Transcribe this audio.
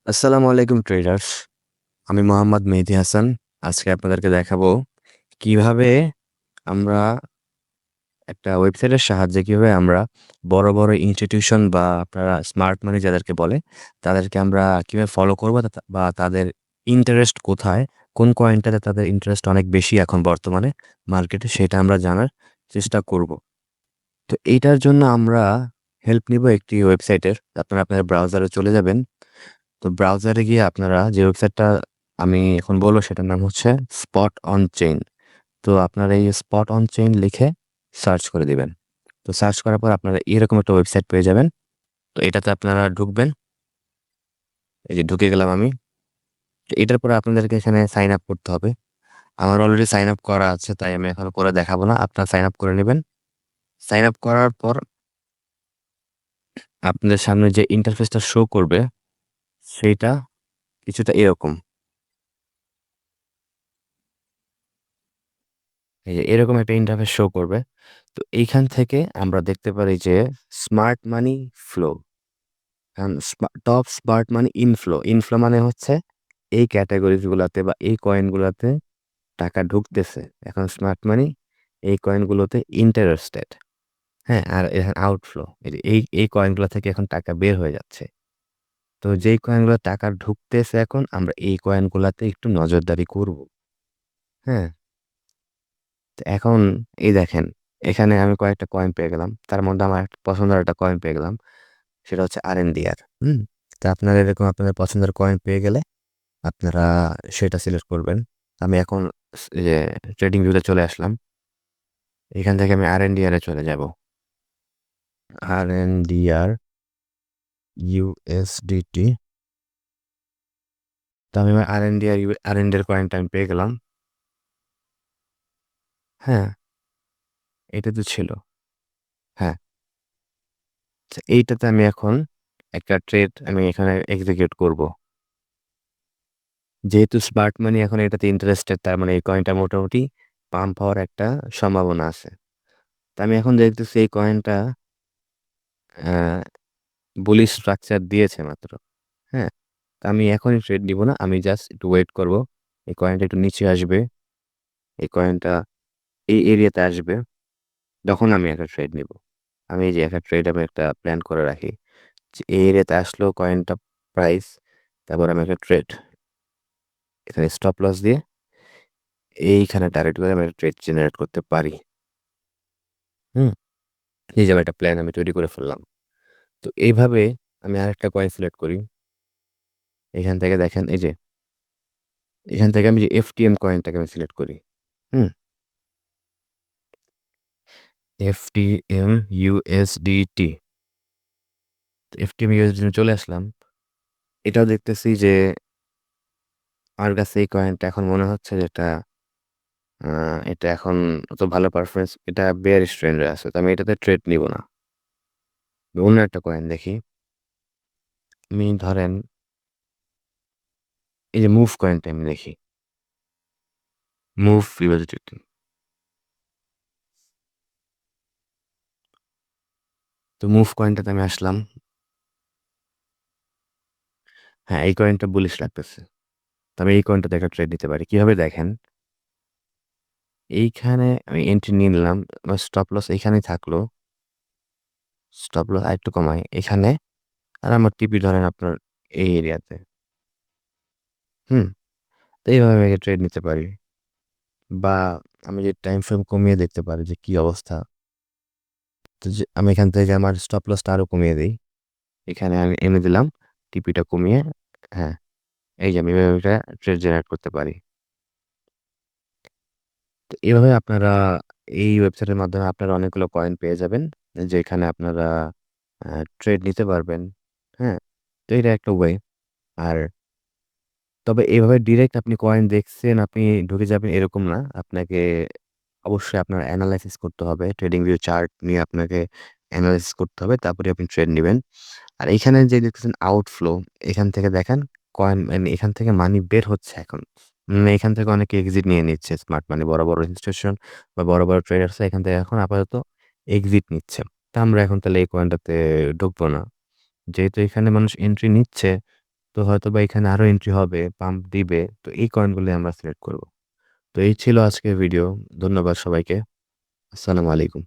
আসসালামু আলাইকুম ট্রেডার্স। আমি মোহাম্মদ মেহেদী হাসান। আজকে আপনাদেরকে দেখাবো কিভাবে আমরা একটা ওয়েবসাইটের সাহায্যে কিভাবে আমরা বড়, বড় ইনস্টিটিউশন বা আপনারা স্মার্ট মানি যাদেরকে বলে, তাদেরকে আমরা কিভাবে ফলো করবো বা তাদের ইন্টারেস্ট কোথায়, কোন কয়েনটাতে তাদের ইন্টারেস্ট অনেক বেশি এখন বর্তমানে মার্কেটে সেটা আমরা জানার চেষ্টা করব। তো এইটার জন্য আমরা হেল্প নিবো একটি ওয়েবসাইটের। আপনারা আপনাদের ব্রাউজারে চলে যাবেন। তো ব্রাউজারে গিয়ে আপনারা যে ওয়েবসাইটটা আমি এখন বলবো সেটার নাম হচ্ছে স্পট অন চেইন। তো আপনারা এই স্পট অন চেইন লিখে সার্চ করে দিবেন। তো সার্চ করার পর আপনারা এরকম একটা ওয়েবসাইট পেয়ে যাবেন। তো এটাতে আপনারা ঢুকবেন। এই যে ঢুকে গেলাম আমি। তো এটার পরে আপনাদেরকে এখানে সাইন আপ করতে হবে। আমার অলরেডি সাইন আপ করা আছে, তাই আমি এখন করে দেখাবো না। আপনারা সাইন আপ করে নেবেন। সাইন আপ করার পর আপনাদের সামনে যে ইন্টারফেসটা শো করবে সেইটা কিছুটা এরকম। এই যে এরকম একটা ইন্টারফেস শো করবে। তো এইখান থেকে আমরা দেখতে পারি যে স্মার্ট মানি ফ্লো, কারণ টপ স্মার্ট মানি ইনফ্লো। ইনফ্লো মানে হচ্ছে এই ক্যাটাগরিজ গুলাতে বা এই কয়েনগুলোতে টাকা ঢুকতেছে। এখন স্মার্ট মানি এই কয়েনগুলোতে ইন্টারেস্টেড। হ্যাঁ, আর এখানে আউটফ্লো, এই কয়েনগুলো থেকে এখন টাকা বের হয়ে যাচ্ছে। তো যেই কয়েনগুলো টাকা ঢুকতেছে এখন আমরা এই কয়েনগুলাতে একটু নজরদারি করব। হ্যাঁ, তো এখন এই দেখেন, এখানে আমি কয়েকটা কয়েন পেয়ে গেলাম। তার মধ্যে আমার একটা পছন্দের একটা কয়েন পেয়ে গেলাম। সেটা হচ্ছে আরএনডিআর। তো আপনারা এরকম আপনাদের পছন্দের কয়েন পেয়ে গেলে আপনারা সেটা সিলেক্ট করবেন। আমি এখন এই যে ট্রেডিং ভিউতে চলে আসলাম। এখান থেকে আমি আরএনডিআর এ চলে যাব। আরএনডিআর ইউএসডিটি। তো আমি আরএনডিআর কয়েনটা আমি পেয়ে গেলাম। হ্যাঁ, এটা তো ছিল। হ্যাঁ, আচ্ছা, এইটাতে আমি এখন একটা ট্রেড আমি এখানে এক্সিকিউট করব। যেহেতু স্মার্ট মানি এখন এটাতে ইন্টারেস্টেড, তার মানে এই কয়েনটা মোটামুটি পাম্প হওয়ার একটা সম্ভাবনা আছে। তো আমি এখন দেখতেছি এই কয়েনটা বুলিশ স্ট্রাকচার দিয়েছে মাত্র। হ্যাঁ, তো আমি এখনই ট্রেড নিব না, আমি জাস্ট একটু ওয়েট করব। এই কয়েনটা একটু নিচে আসবে, এই কয়েনটা এই এরিয়াতে আসবে, তখন আমি একটা ট্রেড নিব। আমি এই যে একটা ট্রেড আমি একটা প্ল্যান করে রাখি যে এই এরিয়াতে আসলো কয়েনটা প্রাইস, তারপর আমি একটা ট্রেড এখানে স্টপ লস দিয়ে এইখানে টার্গেট করে আমি একটা ট্রেড জেনারেট করতে পারি। হুম, এই যে আমার একটা প্ল্যান আমি তৈরি করে ফেললাম। তো এইভাবে আমি আরেকটা কয়েন সিলেক্ট করি। এখান থেকে দেখেন এই যে এখান থেকে আমি যে এফটিএম কয়েনটাকে আমি সিলেক্ট করি। হুম, এফটিএম ইউএসডিটি। এফটিএম ইউএসডিটি চলে আসলাম। এটাও দেখতেছি যে আমার কাছে এই কয়েনটা এখন মনে হচ্ছে যে এটা এখন অত ভালো পারফরমেন্স, এটা বেয়ারিশ ট্রেন্ডে আছে। তো আমি এটাতে ট্রেড নিব না। অন্য একটা কয়েন দেখি। আমি ধরেন এই যে মুভ কয়েনটা আমি দেখি। Move USDT. তো মুভ কয়েনটাতে আমি আসলাম। হ্যাঁ, এই কয়েনটা বুলিশ লাগতেছে। তো আমি এই কয়েনটাতে একটা ট্রেড নিতে পারি। কিভাবে দেখেন, এইখানে আমি এন্ট্রি নিয়ে নিলাম। আমার স্টপ লস এইখানেই থাকলো। স্টপ লস আরেকটু কমাই এখানে। আর আমার টিপি ধরেন আপনার এই এরিয়াতে। হুম, তো এইভাবে আমি ট্রেড নিতে পারি। বা আমি যে টাইম ফ্রেম কমিয়ে দেখতে পারি যে কি অবস্থা। তো যে আমি এখান থেকে আমার স্টপ লসটা আরো কমিয়ে দিই। এখানে আমি এনে দিলাম টিপিটা কমিয়ে। হ্যাঁ, এই যে আমি এভাবে একটা ট্রেড জেনারেট করতে পারি। তো এভাবে আপনারা এই ওয়েবসাইটের মাধ্যমে আপনারা অনেকগুলো কয়েন পেয়ে যাবেন, যেখানে আপনারা ট্রেড নিতে পারবেন। হ্যাঁ, তো এটা একটা ওয়ে। আর তবে এভাবে ডিরেক্ট আপনি কয়েন দেখছেন, আপনি ঢুকে যাবেন এরকম না। আপনাকে অবশ্যই আপনার এনালাইসিস করতে হবে। ট্রেডিং ভিউ চার্ট নিয়ে আপনাকে এনালাইসিস করতে হবে। তারপরে আপনি ট্রেড নিবেন। আর এখানে যে দেখতেছেন আউটফ্লো, এখান থেকে দেখেন কয়েন মানে এখান থেকে মানি বের হচ্ছে এখন। এখান থেকে অনেকে এক্সিট নিয়ে নিচ্ছে। স্মার্ট মানি বড়, বড় ইনস্টিটিউশন বা বড়, বড় ট্রেডার্সরা এখান থেকে এখন আপাতত এক্সিট নিচ্ছে। তা আমরা এখন তাহলে এই কয়েনটাতে ঢুকবো না। যেহেতু এখানে মানুষ এন্ট্রি নিচ্ছে, তো হয়তোবা এখানে আরো এন্ট্রি হবে, পাম্প দিবে। তো এই কয়েনগুলি আমরা সিলেক্ট করব। তো এই ছিল আজকের ভিডিও। ধন্যবাদ সবাইকে। আসসালামু আলাইকুম।